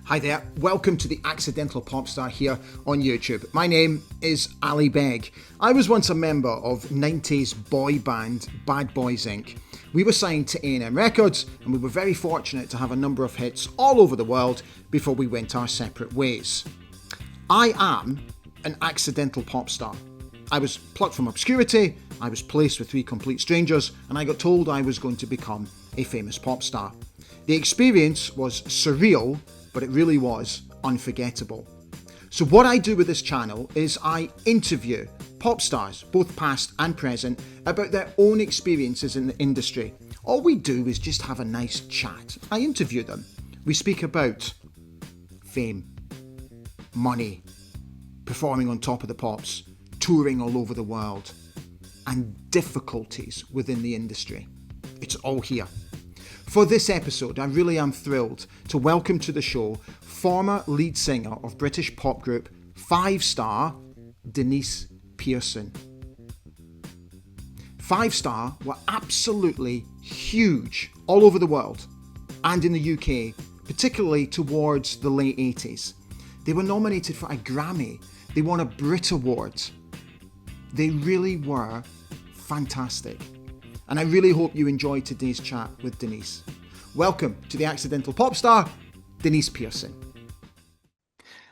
Hi there, welcome to the Accidental Pop Star here on YouTube. My name is Ali Beg. I was once a member of 90s boy band Bad Boys Inc. We were signed to A&M Records and we were very fortunate to have a number of hits all over the world before we went our separate ways. I am an accidental pop star. I was plucked from obscurity, I was placed with three complete strangers, and I got told I was going to become a famous pop star. The experience was surreal, but it really was unforgettable. So what I do with this channel is I interview pop stars, both past and present, about their own experiences in the industry. All we do is just have a nice chat. I interview them. We speak about fame, money, performing on Top of the Pops, touring all over the world, and difficulties within the industry. It's all here. For this episode, I really am thrilled to welcome to the show former lead singer of British pop group 5-Star, Deniece Perason. 5-Star were absolutely huge all over the world and in the UK, particularly towards the late 80s. They were nominated for a Grammy. They won a Brit Award. They really were fantastic. And I really hope you enjoyed today's chat with Deniece. Welcome to the Accidental Pop Star, Deniece Perason.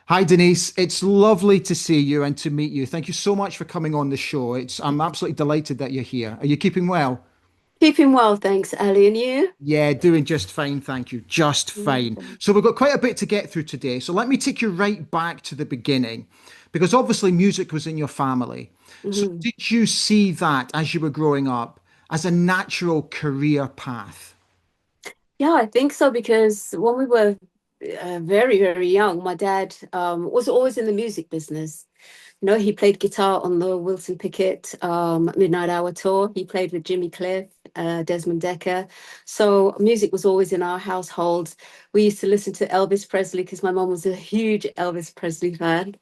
Hi Deniece, it's lovely to see you and to meet you. Thank you so much for coming on the show. I'm absolutely delighted that you're here. Are you keeping well? Keeping well, thanks, Ali. And you? Yeah, doing just fine, thank you. Just fine. So we've got quite a bit to get through today. So let me take you right back to the beginning, because obviously music was in your family. So Mhm. did you see that as you were growing up as a natural career path? Yeah, I think so because when we were very, very young, my dad was always in the music business. You know, he played guitar on the Wilson Pickett Midnight Hour tour. He played with Jimmy Cliff, Desmond Decker. So music was always in our household. We used to listen to Elvis Presley because my mom was a huge Elvis Presley fan.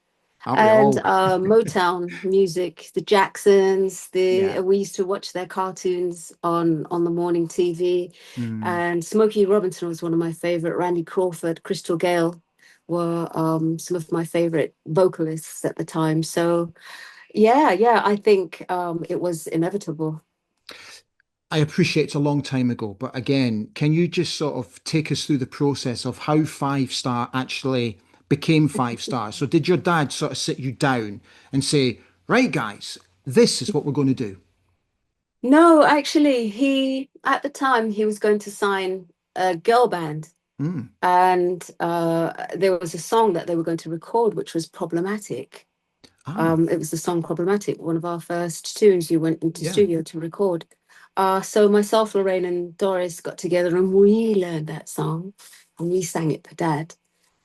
Aren't we And all? Motown music, the Jacksons, Yeah. we used to watch their cartoons on the morning TV. Mm. And Smokey Robinson was one of my favorite. Randy Crawford, Crystal Gale were some of my favorite vocalists at the time. So yeah, I think it was inevitable. I appreciate it's a long time ago, but again, can you just sort of take us through the process of how 5-Star actually became 5-Star? So did your dad sort of sit you down and say, right, guys, this is what we're going to do? No, actually, he at the time he was going to sign a girl band. Mm. And there was a song that they were going to record, which was Problematic. Ah, It was the song Problematic, one of our first tunes you went into yeah. studio to record. So myself, Lorraine, and Doris got together and we learned that song and we sang it for Dad.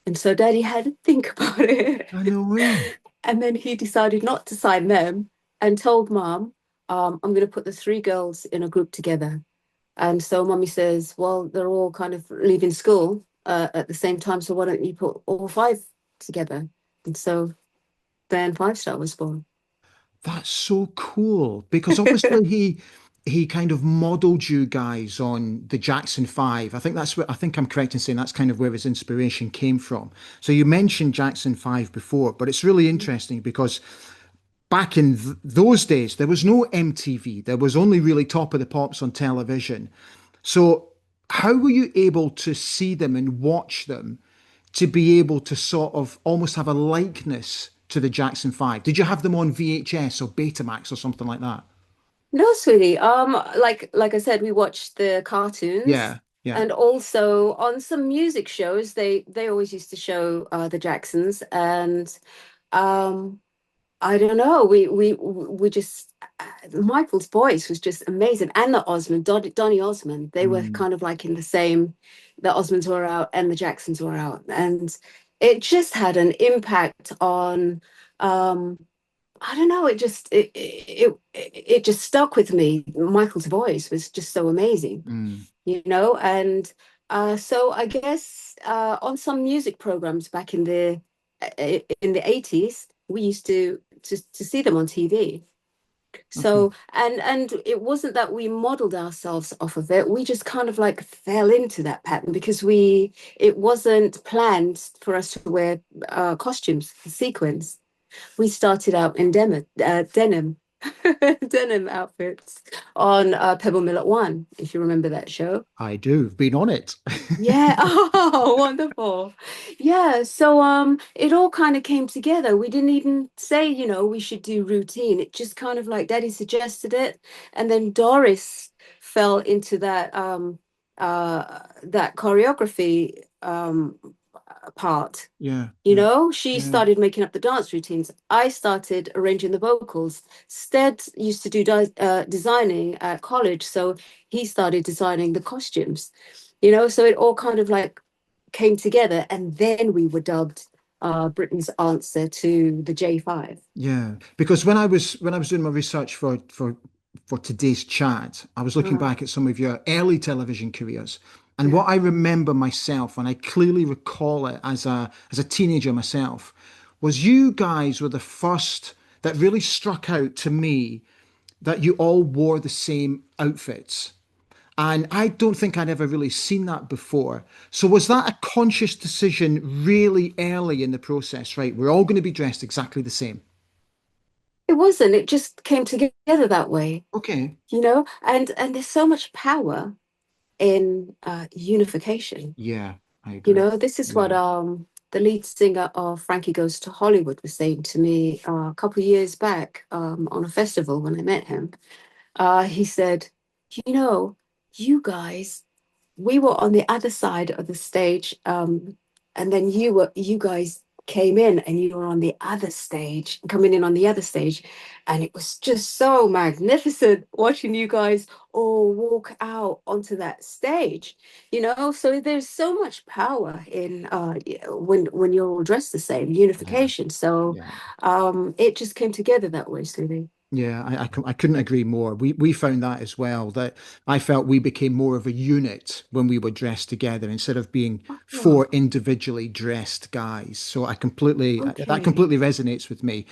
And so Daddy had to think about it. I know way. And then he decided not to sign them and told Mom, I'm going to put the three girls in a group together. And so Mummy says, well, they're all kind of leaving school at the same time, so why don't you put all five together? And so then 5-Star was born. That's so cool because obviously he kind of modeled you guys on the Jackson 5. I think I'm correct in saying that's kind of where his inspiration came from. So you mentioned Jackson 5 before, but it's really interesting because back in those days there was no MTV. There was only really Top of the Pops on television. So how were you able to see them and watch them to be able to sort of almost have a likeness to the Jackson 5? Did you have them on VHS or Betamax or something like that? No, sweetie. Like I said, we watched the cartoons, Yeah, yeah. and also on some music shows, they always used to show the Jacksons, and um, I don't know. We just Michael's voice was just amazing, and the Donny Osmond. They were Mm. kind of like in the same. The Osmonds were out, and the Jacksons were out, and it just had an impact on. I don't know. It just stuck with me. Michael's voice was just so amazing, Mm. and so I guess on some music programs back in the 80s, we used to see them on TV. Okay. So, and it wasn't that we modeled ourselves off of it. We just kind of like fell into that pattern because it wasn't planned for us to wear costumes, sequins. We started out in denim, denim outfits on Pebble Mill at One, if you remember that show. I do. Been on it. Yeah. Oh, wonderful. Yeah. So it all kind of came together. We didn't even say, we should do routine. It just kind of like Daddy suggested it. And then Doris fell into that choreography part. Yeah, yeah, She yeah, started making up the dance routines. I started arranging the vocals. Stead used to do designing at college, so he started designing the costumes. So it all kind of like came together, and then we were dubbed Britain's answer to the J5. yeah. Because when I was doing my research for today's chat, I was looking Uh, back at some of your early television careers. And yeah. what I remember myself, and I clearly recall it as a teenager myself, was you guys were the first that really struck out to me that you all wore the same outfits. And I don't think I'd ever really seen that before. So was that a conscious decision really early in the process, right? We're all going to be dressed exactly the same. It wasn't. It just came together that way, Okay. and there's so much power in unification. Yeah, I agree. This is what Yeah. the lead singer of Frankie Goes to Hollywood was saying to me a couple of years back on a festival when I met him. He said, you know, you guys, we were on the other side of the stage, and then you guys came in and you were on the other stage, coming in on the other stage, and it was just so magnificent watching you guys all walk out onto that stage. So there's so much power in when you're all dressed the same, Yeah. unification. So Yeah. it just came together that way, Susie. Yeah, I couldn't agree more. We found that as well, that I felt we became more of a unit when we were dressed together instead of being Oh, four individually dressed guys. So that okay. completely resonates with me.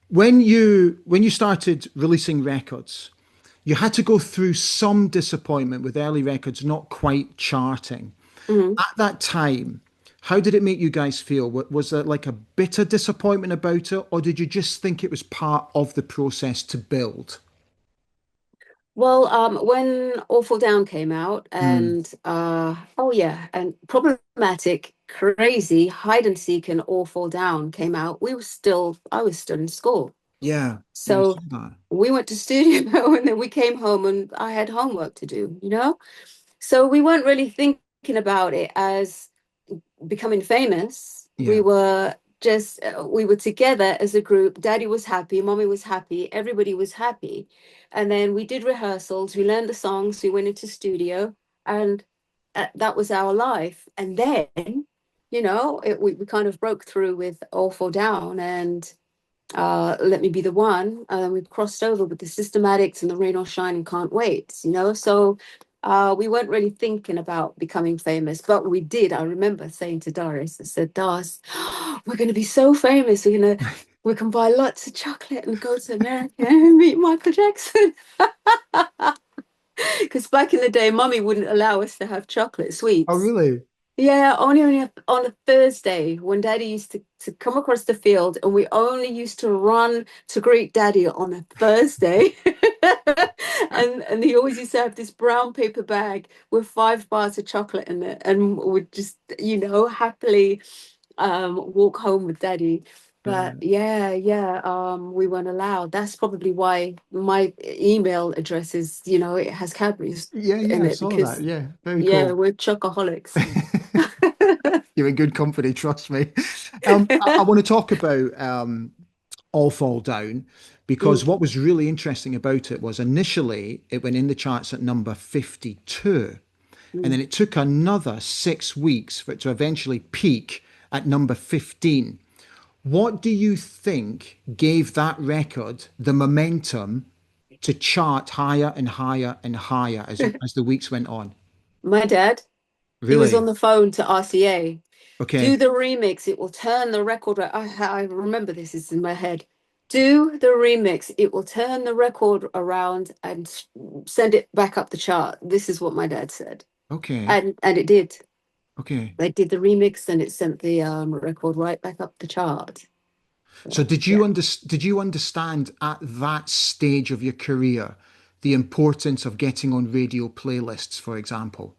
When you started releasing records, you had to go through some disappointment with early records not quite charting. Mhm. At that time, how did it make you guys feel? Was there like a bitter disappointment about it, or did you just think it was part of the process to build? Well, when Awful Down came out, Mm, and oh yeah, and Problematic, Crazy, Hide and Seek, and Awful Down came out, I was still in school. yeah, yeah, I So saw that. we went to studio and then we came home and I had homework to do. So we weren't really thinking about it as becoming famous. We Yeah, were just we were together as a group. Daddy was happy, mommy was happy, everybody was happy. And then we did rehearsals, we learned the songs, we went into studio, and that was our life. And then, we kind of broke through with All Fall Down and Let Me Be the One. We've crossed over with the Systematics and the Rain or Shine and Can't Wait. So we weren't really thinking about becoming famous, but we did. I remember saying to Doris, I said, Doris, we're going to be so famous. We can buy lots of chocolate and go to America and meet Michael Jackson. Because back in the day, Mummy wouldn't allow us to have chocolate oh, sweets. really? Yeah, only on a Thursday when Daddy used to come across the field, and we only used to run to greet Daddy on a Thursday. And he always used to have this brown paper bag with 5 bars of chocolate in it, and would just, happily walk home with Daddy. Yeah, But yeah, yeah, we weren't allowed. That's probably why my email address is, it has Cadbury's yeah, yeah, in I it saw that. because Yeah, very yeah, cool. we're chocoholics. You're in good company, trust me. I want to talk about All Fall Down because Mm, what was really interesting about it was initially it went in the charts at number 52, and then mm. it took another 6 weeks for it to eventually peak at number 15. What do you think gave that record the momentum to chart higher and higher and higher as the weeks went on? My dad, he was on Really? the phone to RCA. Do Okay. the remix, it will turn the record. I remember this is in my head. do the remix. It will turn the record around and send it back up the chart. This is what my dad said. Okay. And it did. Okay. They did the remix and it sent the record right back up the chart. So So, yeah. did you understand at that stage of your career the importance of getting on radio playlists, for example?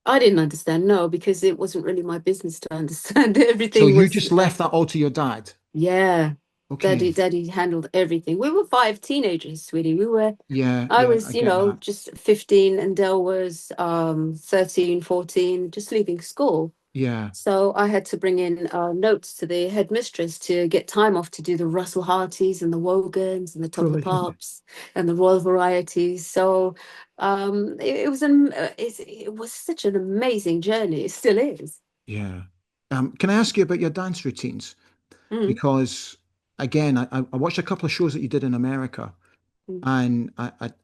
I didn't understand, no, because it wasn't really my business to understand. So Everything you was, just left that all to your dad? yeah. Okay. Daddy handled everything. We were five teenagers, sweetie. Yeah, I yeah, I was, get that. just 15 and Dell was 13, 14, just leaving school. Yeah, So I had to bring in notes to the headmistress to get time off to do the Russell Harties and the Wogans and the Top of the brilliant. Pops and the Royal Varieties. So it was such an amazing journey. It still is. Yeah. Can I ask you about your dance routines? Mm, Because again, I watched a couple of shows that you did in America, mm, and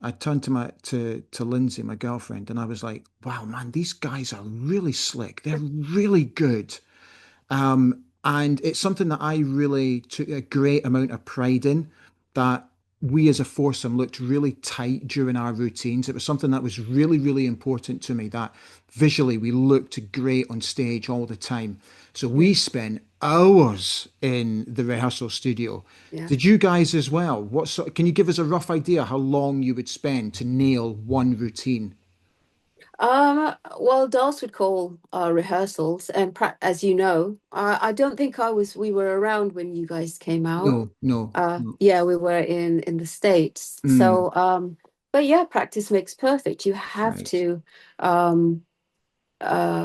I turned to to Lindsay, my girlfriend, and I was like, wow, man, these guys are really slick. They're really good. And it's something that I really took a great amount of pride in, that we as a foursome looked really tight during our routines. It was something that was really, really important to me, that visually we looked great on stage all the time. So yeah, we spent hours in the rehearsal studio. yeah. Did you guys as well? Can you give us a rough idea how long you would spend to nail one routine? Well, dolls would call rehearsals, and as you know, I don't think we were around when you guys came out. No, no, no. Yeah, we were in the States. Mm, So, but yeah, practice makes perfect. You have right. to um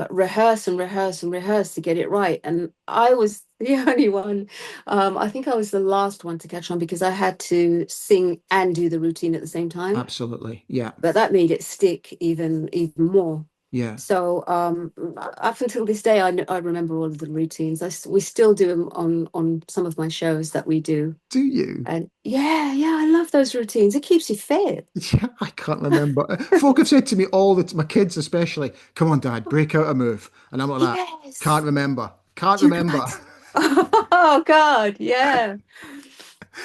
rehearse and rehearse and rehearse to get it right. And I was the only one. I think I was the last one to catch on because I had to sing and do the routine at the same time, Absolutely. Yeah. but that made it stick even more. Yeah. So up until this day, I remember all of the routines. We still do them on some of my shows that we do. Do you? And yeah, yeah, I love those routines. It keeps you fit. Yeah, I can't remember. Folk have said to me all the my kids especially, come on, Dad, break out a move. And I'm like that. Can't Yes, remember. Can't you remember. got. Oh God, yeah.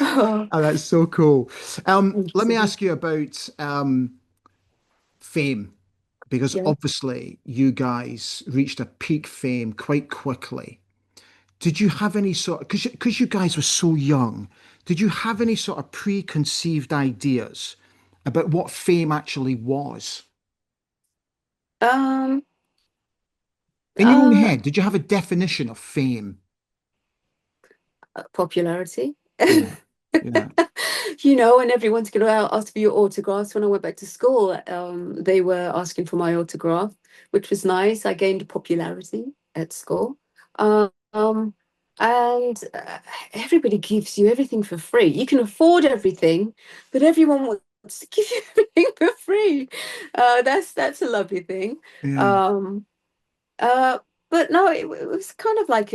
Oh, that's so cool. Let me Absolutely. ask you about fame, because Yeah. obviously you guys reached a peak fame quite quickly. Did you have any sort of, because you guys were so young, did you have any sort of preconceived ideas about what fame actually was? Um, In your own uh, head, did you have a definition of fame? Popularity. Yeah, yeah, And everyone's going to ask for your autographs. When I went back to school, they were asking for my autograph, which was nice. I gained popularity at school. Um, and everybody gives you everything for free. You can afford everything, but everyone wants to give you everything for free. That's a lovely thing. yeah, Um, uh, but no, it was kind of like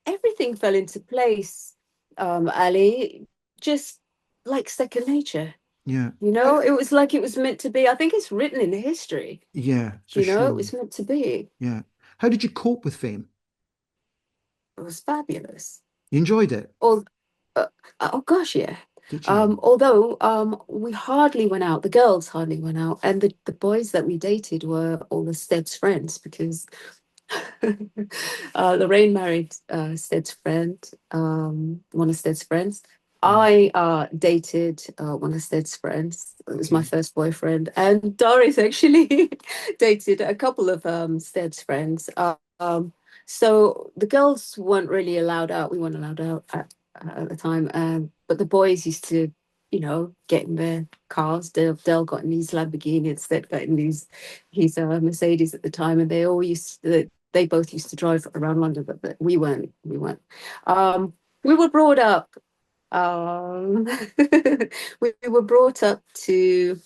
everything fell into place, Ali, just like second nature. yeah. How, It was like it was meant to be. I think it's written in the history. yeah, for It sure. was meant to be. Yeah. How did you cope with fame? It was fabulous. You enjoyed it, Oh, uh, oh gosh, yeah. did you? Although we hardly went out, the girls hardly went out, and the boys that we dated were all the Stead's friends because Lorraine married Stead's friend, one of Stead's friends. Yeah. I dated one of Stead's friends. It was my Okay. first boyfriend. And Doris actually dated a couple of Stead's friends. So the girls weren't really allowed out. We weren't allowed out at the time. But the boys used to, get in their cars. Dale got in his Lamborghini instead, got in his Mercedes at the time. And they both used to drive around London, but we weren't. We weren't. We were brought up. Um, we were brought up to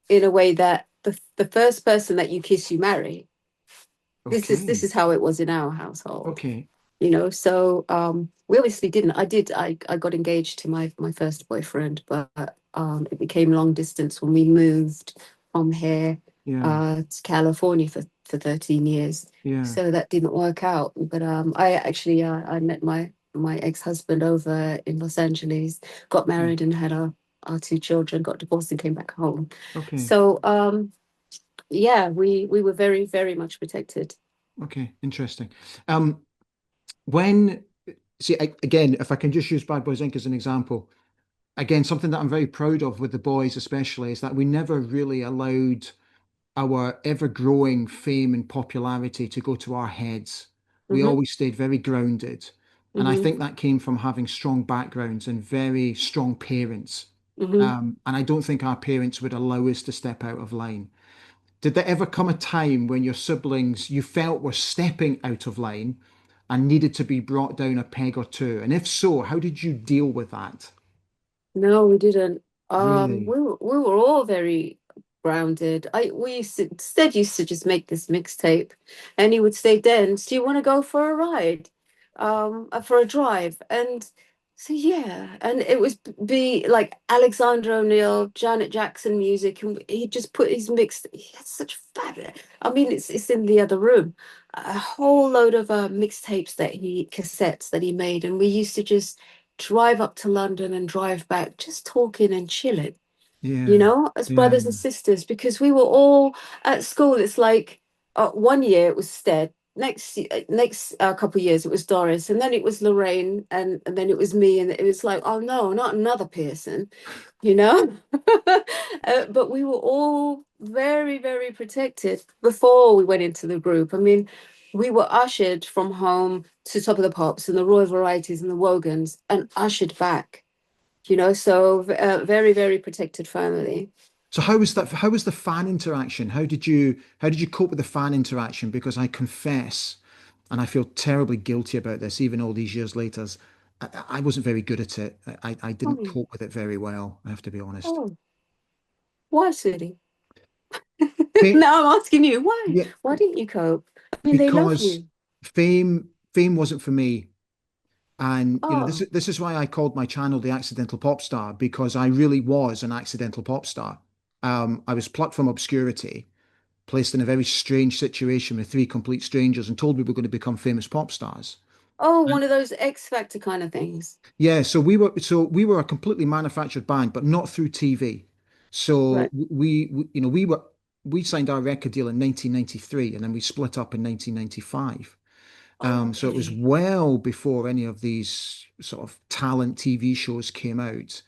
in a way that the first person that you kiss, you marry. This is Okay. how it was in our household. Okay. So we obviously didn't. I got engaged to my first boyfriend, but it became long distance when we moved from here Yeah. to California for 13 years. Yeah. So that didn't work out. But I actually I met my ex-husband over in Los Angeles, got Okay. married and had our two children, got divorced and came back home. Okay. So yeah, we were very, very much protected. Okay. Interesting. Um, when see again, if I can just use Bad Boys Inc. as an example, again, something that I'm very proud of with the boys, especially, is that we never really allowed our ever-growing fame and popularity to go to our heads. We Hmm. always stayed very grounded. And I Hmm. think that came from having strong backgrounds and very strong parents. Hmm. And I don't think our parents would allow us to step out of line. Did there ever come a time when your siblings you felt were stepping out of line and needed to be brought down a peg or two? And if so, how did you deal with that? No, we didn't. Really? We were all very grounded. We instead used to just make this mixtape, and he would say, "Dens, do you want to go for a ride, for a drive?" And so yeah, and it was be like Alexander O'Neill, Janet Jackson music, and he just put his mix. He had such fabulous. I mean, it's in the other room, a whole load of mixtapes cassettes that he made, and we used to just drive up to London and drive back, just talking and chilling, Yeah. as Yeah. brothers and sisters, because we were all at school. It's like 1 year it was Stead, next couple of years it was Doris, and then it was Lorraine, and then it was me, and it was like, oh no, not another Pearson, you know. But we were all very, very protected before we went into the group. I mean, we were ushered from home to Top of the Pops and the Royal Varieties and the Wogans and ushered back, so very, very protected family. So how was that? How was the fan interaction? How did you cope with the fan interaction? Because I confess, and I feel terribly guilty about this, even all these years later, I wasn't very good at it. I didn't Oh, cope with it very well, I have to be honest. oh, why, sweetie? Fame, Now I'm asking you, why? yeah, Why didn't you cope? I mean, they love because you. fame wasn't for me. And this Oh, is this is why I called my channel The Accidental Pop Star, because I really was an accidental pop star. I was plucked from obscurity, placed in a very strange situation with three complete strangers, and told we were going to become famous pop stars. oh, one of those X Factor kind of things. Yeah, so we were a completely manufactured band, but not through TV. So Right. we signed our record deal in 1993, and then we split up in 1995. So it was Okay. well before any of these sort of talent TV shows came out.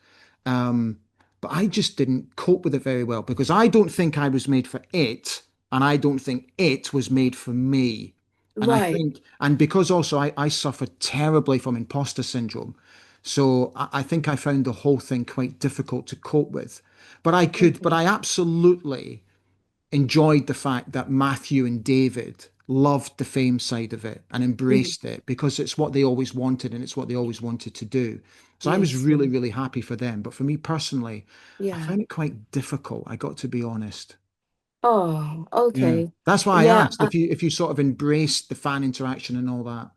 Um, but I just didn't cope with it very well because I don't think I was made for it, and I don't think it was made for me. And I Right. think, and because also I suffered terribly from imposter syndrome. So I think I found the whole thing quite difficult to cope with. But Okay. I absolutely enjoyed the fact that Matthew and David loved the fame side of it and Mhm. embraced it because it's what they always wanted and it's what they always wanted to do. So I was Yes. really, really happy for them. But for me personally, I Yeah. found it quite difficult. I got to be honest. Oh, Yeah. okay. That's why I Yeah. asked if you sort of embraced the fan interaction and all that.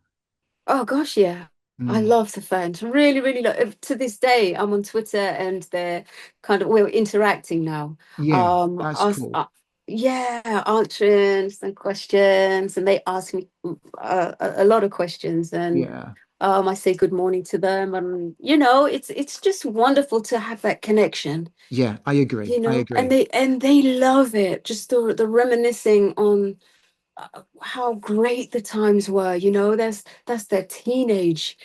Oh gosh, yeah. I Mm. love the fans. Really, really love. To this day, I'm on Twitter and they're we're interacting now. Yeah, that's Us, cool. yeah, answering some questions, and they ask me a lot of questions, and Yeah. I say good morning to them, and it's just wonderful to have that connection. Yeah, I agree. I And agree. they love it. Just the reminiscing on how great the times were. That's their teenage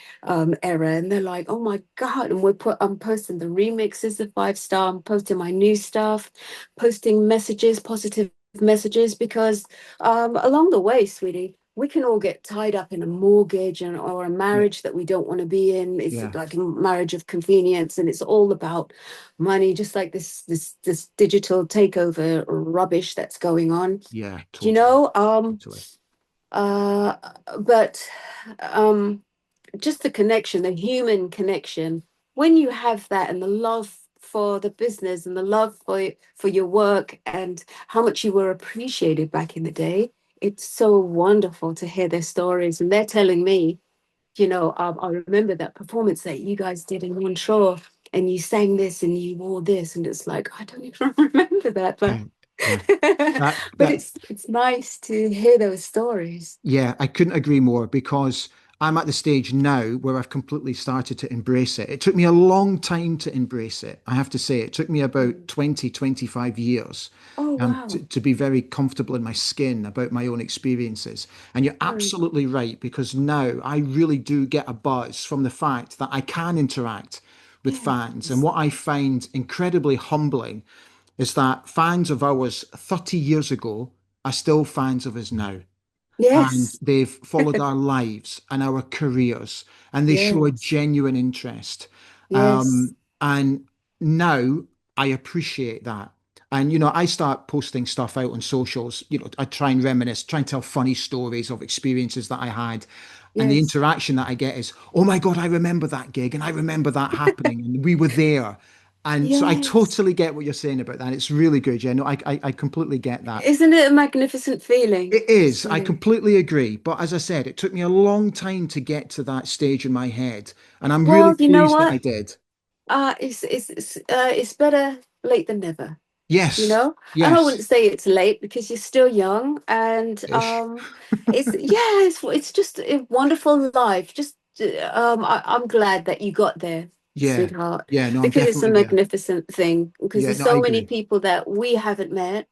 era, and they're like, oh my god. And I'm posting the remixes of 5 Star, I'm posting my new stuff, posting messages, positive messages, because along the way, sweetie, we can all get tied up in a mortgage or a Yeah. marriage that we don't want to be in. It's Yeah. like a marriage of convenience, and it's all about money, just like this digital takeover rubbish that's going on. Yeah, you totally. know um Totally. uh but um just the connection, the human connection, when you have that, and the love for the business, and the love for your work, and how much you were appreciated back in the day, it's so wonderful to hear their stories. And they're telling me, I remember that performance that you guys did in Montreal, and you sang this and you wore this, and it's like, I don't even remember that, but Yeah. Yeah. That but that it's nice to hear those stories. Yeah, I couldn't agree more because I'm at the stage now where I've completely started to embrace it. It took me a long time to embrace it. I have to say, it took me about Mm. 20, 25 years Oh, wow. to be very comfortable in my skin about my own experiences. And you're Mm. absolutely right, because now I really do get a buzz from the fact that I can interact with fans. And Yes. what I find incredibly humbling is that fans of ours 30 years ago are still fans of us now, and Yes. they've followed our lives and our careers, and they show a Yes. genuine interest. Yes. And now I appreciate that. And, I start posting stuff out on socials. I try and reminisce, try and tell funny stories of experiences that I had. And the Yes. interaction that I get is, oh my God, I remember that gig and I remember that happening and we were there. And so I Yes. totally get what you're saying about that. It's really good. Yeah, no, I completely get that. Isn't it a magnificent feeling, It is. I sweetie? completely agree. But as I said, it took me a long time to get to that stage in my head. And I'm really Well, you know pleased that I what? did. It's better late than never, you Yes. know? And I Yes. wouldn't say it's late because you're still young and Ish. it's yeah, it's just a wonderful life. Just I'm glad that you got there, Yeah. sweetheart, Yeah. No, I'm because it's a definitely there. magnificent thing because Yeah. there's No, I so many agree. people that we haven't met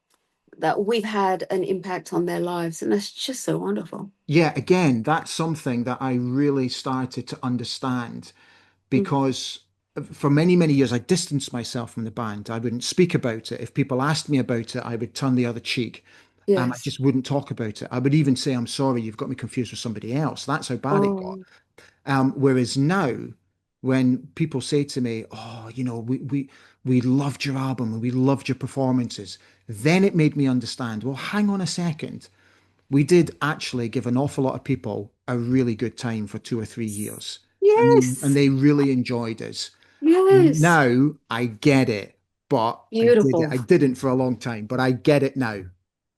that we've had an impact on their lives and that's just so wonderful. Yeah. Again, that's something that I really started to understand, Mm. because for many, many years, I distanced myself from the band. I wouldn't speak about it. If people asked me about it, I would turn the other cheek. I Yes. just wouldn't talk about it. I would even say, I'm sorry, you've got me confused with somebody else. That's how bad it got. Oh, Whereas now, when people say to me, "Oh, we loved your album and we loved your performances," then it made me understand. Well, hang on a second. We did actually give an awful lot of people a really good time for 2 or 3 years, and yes. they really enjoyed us. Yes. Now I get it, but I did it. Beautiful. I didn't for a long time, but I get it now, and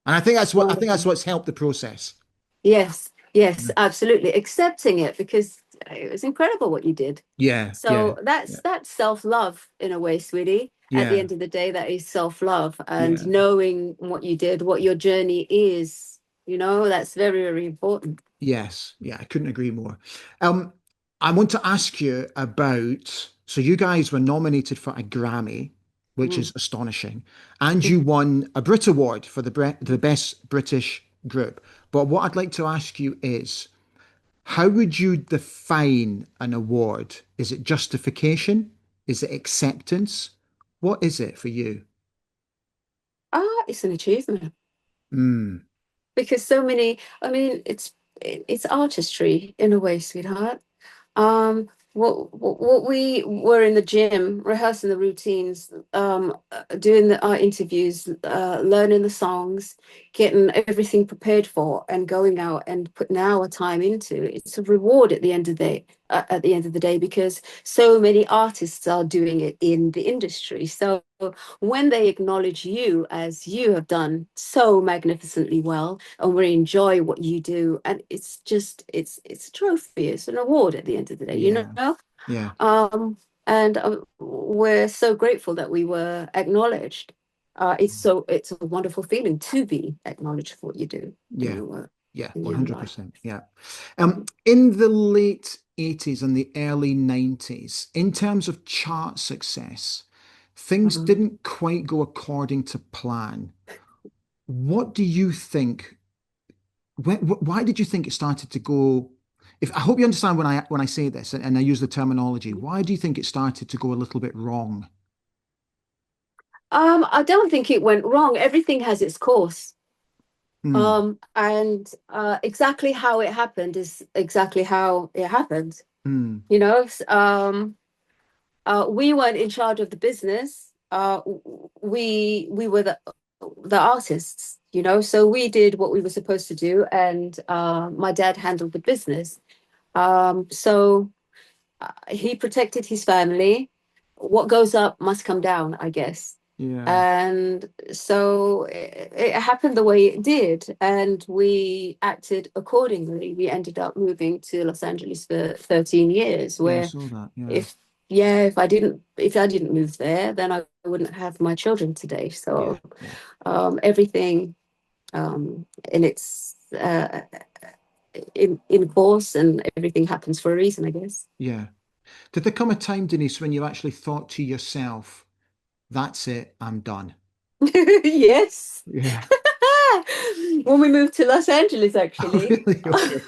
I think that's Wonderful. what's helped the process. Yes, yes, absolutely. Accepting it because it was incredible what you did. Yeah, yeah, So yeah, that's self-love in a way, sweetie. At the yeah, end of the day, that is self-love and yeah. knowing what you did, what your journey is, that's very, very important. Yes, yeah, I couldn't agree more. Um, I want to ask you about, so you guys were nominated for a Grammy, which is Mm. astonishing, and you won a Brit Award for the best British group. But what I'd like to ask you is, how would you define an award? Is it justification? Is it acceptance? What is it for you? It's an achievement Mm, because so many, I mean, it's artistry in a way, sweetheart. What we were in the gym, rehearsing the routines, doing our interviews, learning the songs, getting everything prepared for, and going out and putting our time into. It's a reward at the end of the day. At the end of the day, because so many artists are doing it in the industry. So when they acknowledge you as you have done so magnificently well, and we enjoy what you do, and it's just it's a trophy, it's an award at the end of the day, yeah, yeah, um and we're so grateful that we were acknowledged. It's a wonderful feeling to be acknowledged for what you do in yeah, your work, yeah, in your life. 100%. Yeah. In the late 80s and the early 90s, in terms of chart success, things Mhm. didn't quite go according to plan. What do you think? Why did you think it started to go? If I hope you understand when I say this and I use the terminology, why do you think it started to go a little bit wrong? I don't think it went wrong. Everything has its course. Hmm. And exactly how it happened is exactly how it happened. Hmm. We weren't in charge of the business. We were the artists, so we did what we were supposed to do, and my dad handled the business. So he protected his family. What goes up must come down, I guess. Yeah. And so it happened the way it did, and we acted accordingly. We ended up moving to Los Angeles for 13 years, Yeah, I where saw that. Yeah. if yeah, if I didn't move there, then I wouldn't have my children today. Yeah. So Yeah. everything in its in course, and everything happens for a reason, I guess. Yeah. Did there come a time, Denise, when you actually thought to yourself, that's it, I'm done? Yes. Yeah. When we moved to Los Angeles, Oh, actually, really? Okay.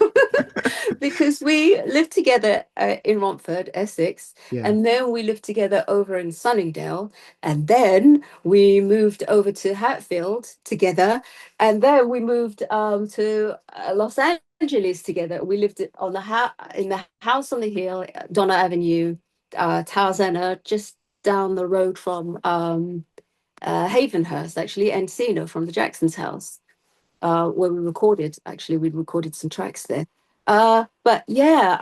because we lived together in Romford, Essex, Yeah. and then we lived together over in Sunningdale, and then we moved over to Hatfield together, and then we moved to Los Angeles together. We lived on in the house on the hill, Donna Avenue, Tarzana, just down the road from Havenhurst, actually, Encino from the Jackson's house, where we recorded. Actually, we recorded some tracks there. But yeah,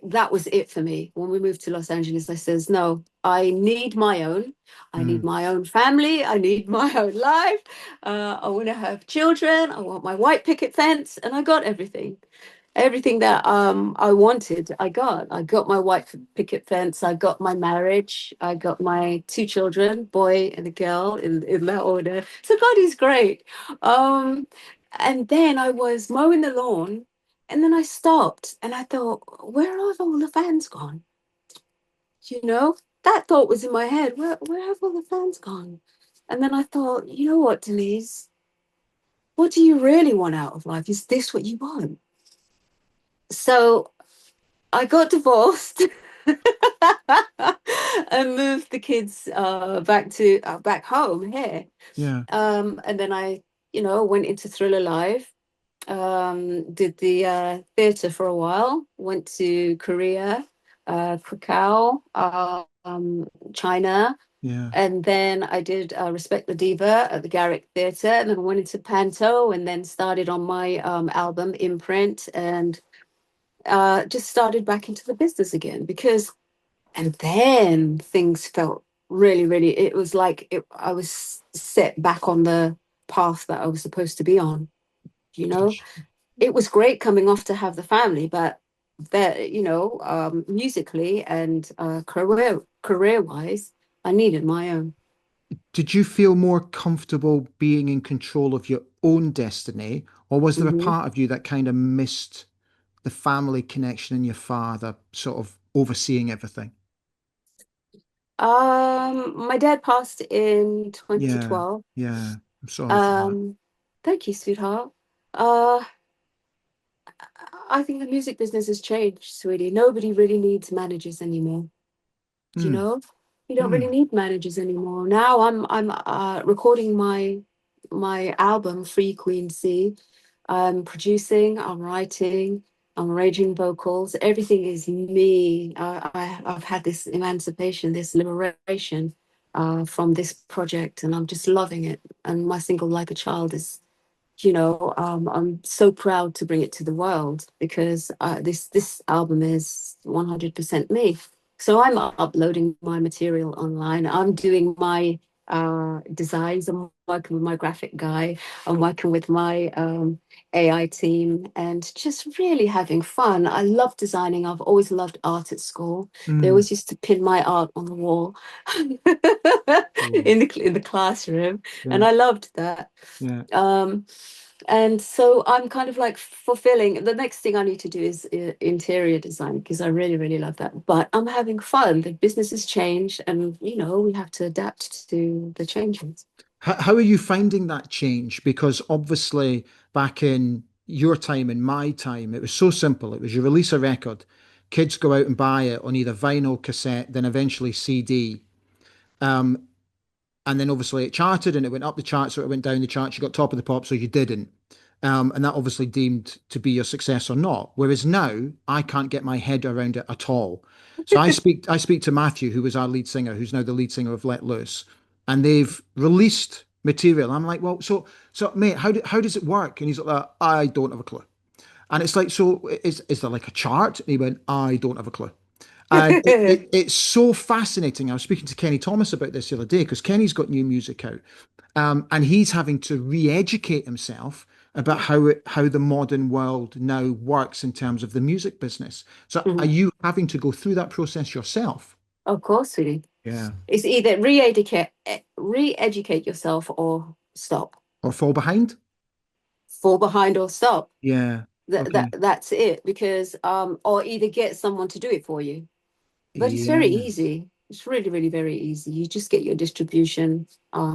that was it for me. When we moved to Los Angeles, I says, no, I need my own. I need Mm. my own family. I need my own life. I want to have children. I want my white picket fence, and I got everything. Everything that I wanted, I got. I got my white picket fence. I got my marriage. I got my two children, boy and a girl, in that order. So God is great. Um, and then I was mowing the lawn, and then I stopped and I thought, where have all the fans gone? You know, that thought was in my head. Where have all the fans gone? And then I thought, you know what, Denise? What do you really want out of life? Is this what you want? So I got divorced and moved the kids back home here. Yeah. And then I, went into Thriller Live, did the theatre for a while, went to Korea, Krakow, China, Yeah. and then I did Respect the Diva at the Garrick Theatre, and then went into Panto, and then started on my album Imprint, and just started back into the business again because, and then things felt really, really, it was like I was set back on the path that I was supposed to be on, you know? It was great coming off to have the family, but that, musically and career wise, I needed my own. Did you feel more comfortable being in control of your own destiny, or was there a Mhm. part of you that kind of missed the family connection and your father sort of overseeing everything? My dad passed in Yeah. 2012. Yeah. I'm sorry for that. Um, Thank you, sweetheart. Uh, I think the music business has changed, sweetie. Nobody really needs managers anymore. You Mm. know, you don't really Mm. need managers anymore. Now I'm recording my album Free Queen C. I'm producing, I'm writing, I'm arranging vocals. Everything is me. I've had this emancipation, this liberation from this project, and I'm just loving it. And my single Like a Child is, I'm so proud to bring it to the world because this album is 100% me. So I'm uploading my material online. I'm doing my designs. I'm working with my graphic guy. I'm working with my AI team, and just really having fun. I love designing. I've always loved art at school. They Mm. always used to pin my art on the wall Yeah. in the classroom, and Yeah. I loved that. Yeah. Um, and so I'm kind of like fulfilling. The next thing I need to do is interior design because I really, really love that. But I'm having fun. The business has changed, and we have to adapt to the changes. How are you finding that change? Because obviously, back in your time and my time, it was so simple. It was you release a record, kids go out and buy it on either vinyl, cassette, then eventually CD. Um, and then obviously it charted and it went up the charts or it went down the charts. You got top of the pops or you didn't. And that obviously deemed to be your success or not. Whereas now I can't get my head around it at all. So I speak to Matthew, who was our lead singer, who's now the lead singer of Let Loose, and they've released material. I'm like, well, so mate, how does it work? And he's like, I don't have a clue. And it's like, so is there like a chart? And he went, I don't have a clue. And it's so fascinating. I was speaking to Kenny Thomas about this the other day because Kenny's got new music out, and he's having to re-educate himself about how the modern world now works in terms of the music business. So, are Mhm. you having to go through that process yourself? Of course, sweetie. Yeah. It's either re-educate yourself or stop. Or fall behind? Fall behind or stop. Yeah. Okay. That's it. Because or either get someone to do it for you. But it's very Yeah. easy. It's really, really very easy. You just get your distribution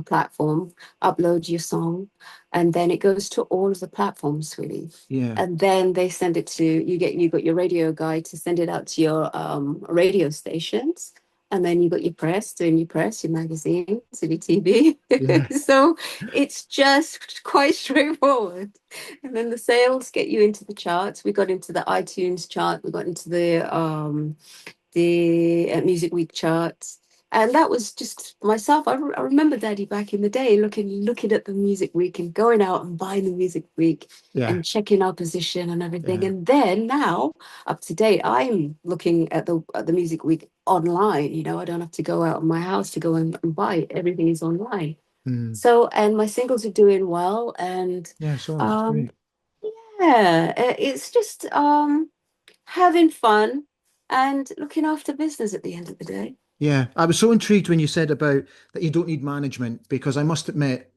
platform, upload your song, and then it goes to all of the platforms, really. Yeah. And then they send it to you got your radio guy to send it out to your radio stations. And then you got your press doing your press, your magazines, and your TV. Yeah. So it's just quite straightforward. And then the sales get you into the charts. We got into the iTunes chart. We got into the Music Week charts. And that was just myself. I remember Daddy back in the day looking at the Music Week and going out and buying the Music Week Yeah. and checking our position and everything. Yeah. And then now, up to date, I'm looking at the Music Week online. I don't have to go out of my house to go and buy it. Everything is online. Mm. So, and my singles are doing well. And Yeah. So it's um, great. yeah, it's just having fun and looking after business at the end of the day. Yeah, I was so intrigued when you said about that you don't need management because I must admit,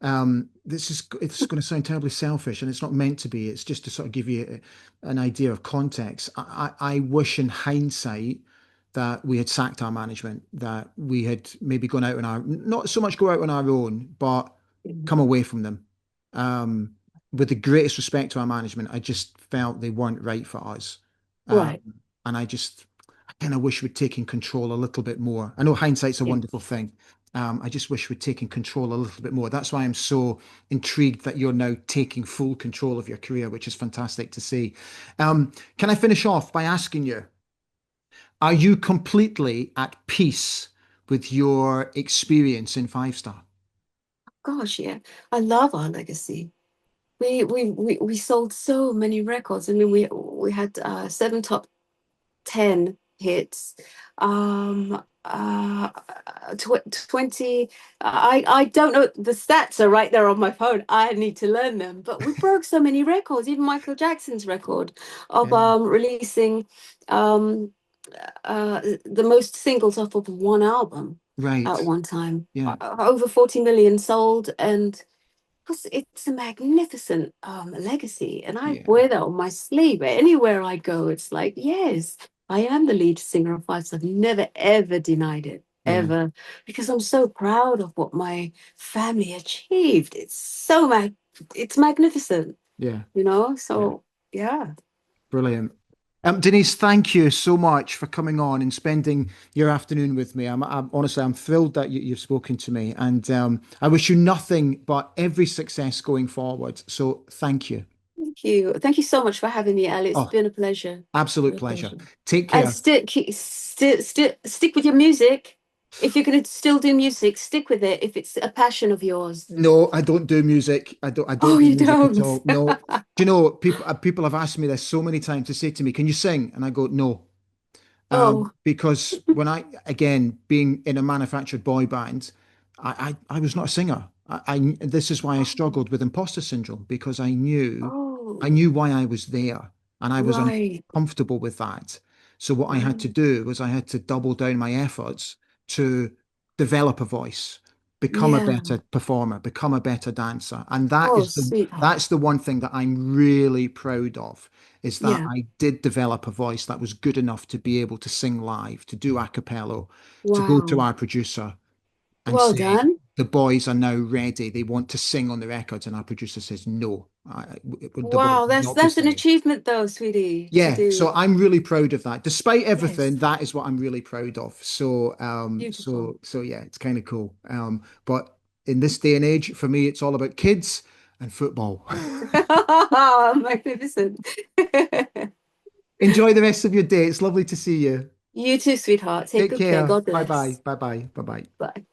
it's going to sound terribly selfish and it's not meant to be. It's just to sort of give you an idea of context. I wish in hindsight that we had sacked our management, that we had maybe gone out on our, not so much go out on our own, but come away from them. Um, with the greatest respect to our management, I just felt they weren't right for us. Um, Right. and I kind of wish we'd taken control a little bit more. I know hindsight's a Yeah. wonderful thing. I just wish we'd taken control a little bit more. That's why I'm so intrigued that you're now taking full control of your career, which is fantastic to see. Can I finish off by asking you, are you completely at peace with your experience in Five Star? Gosh, yeah. I love our legacy. We sold so many records. I mean, we had seven top 10 hits. 20. I don't know. The stats are right there on my phone. I need to learn them. But we broke so many records, even Michael Jackson's record of Yeah. releasing um, the most singles off of one album at Right. one time. Yeah. Over 40 million sold, and because it's a magnificent legacy, and I Yeah. wear that on my sleeve. Anywhere I go, it's like, yes, I am the lead singer of Five. So I've never ever denied it, Yeah. ever, because I'm so proud of what my family achieved. It's magnificent, Yeah. Yeah. So yeah. Brilliant. Deniece, thank you so much for coming on and spending your afternoon with me. I'm honestly, I'm thrilled that you've spoken to me, and I wish you nothing but every success going forward. So, thank you. Thank you so much for having me, Ali. It's Oh, been a pleasure. absolute A pleasure. pleasure. Take And care. stick with your music. If you're going to still do music, stick with it. If it's a passion of yours. No, I don't do music. I don't Oh, do you music at don't. all. No. Do you know people have asked me this so many times to say to me, "Can you sing?" And I go, "No." Oh, Because when I, again, being in a manufactured boy band, I was not a singer. This is why I struggled with imposter syndrome because I oh, knew why I was there and I was right. uncomfortable with that. So what I had to Right. do was I had to double down my efforts to develop a voice, become a Yeah. better performer, become a better dancer. And Oh, sweetheart. that's the one thing that I'm really proud of is that Yeah. I did develop a voice that was good enough to be able to sing live, to do a cappella, to go to Wow. our producer and Well say, done. the boys are now ready. They want to sing on the records. And our producer says, no, the boys Wow, will that's not be that's an singing. achievement though, sweetie, to Yeah, so do. I'm really proud of that. Despite everything, Yes. that is what I'm really proud of. So, Beautiful. yeah, it's kind of cool. But in this day and age, for me, it's all about kids and football. Magnificent. Enjoy the rest of your day. It's lovely to see you. You too, sweetheart. Take Take good care. care. God Bye bye. bless. Bye bye. Bye bye. Bye.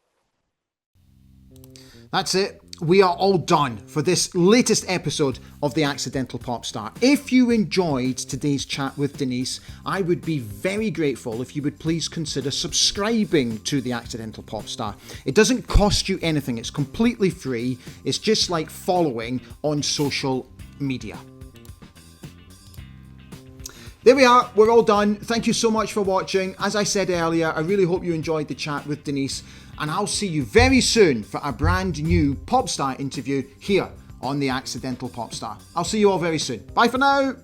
That's it. We are all done for this latest episode of The Accidental Pop Star. If you enjoyed today's chat with Deniece, I would be very grateful if you would please consider subscribing to The Accidental Pop Star. It doesn't cost you anything, it's completely free. It's just like following on social media. There we are, we're all done. Thank you so much for watching. As I said earlier, I really hope you enjoyed the chat with Deniece, and I'll see you very soon for a brand new Popstar interview here on The Accidental Pop Star. I'll see you all very soon. Bye for now.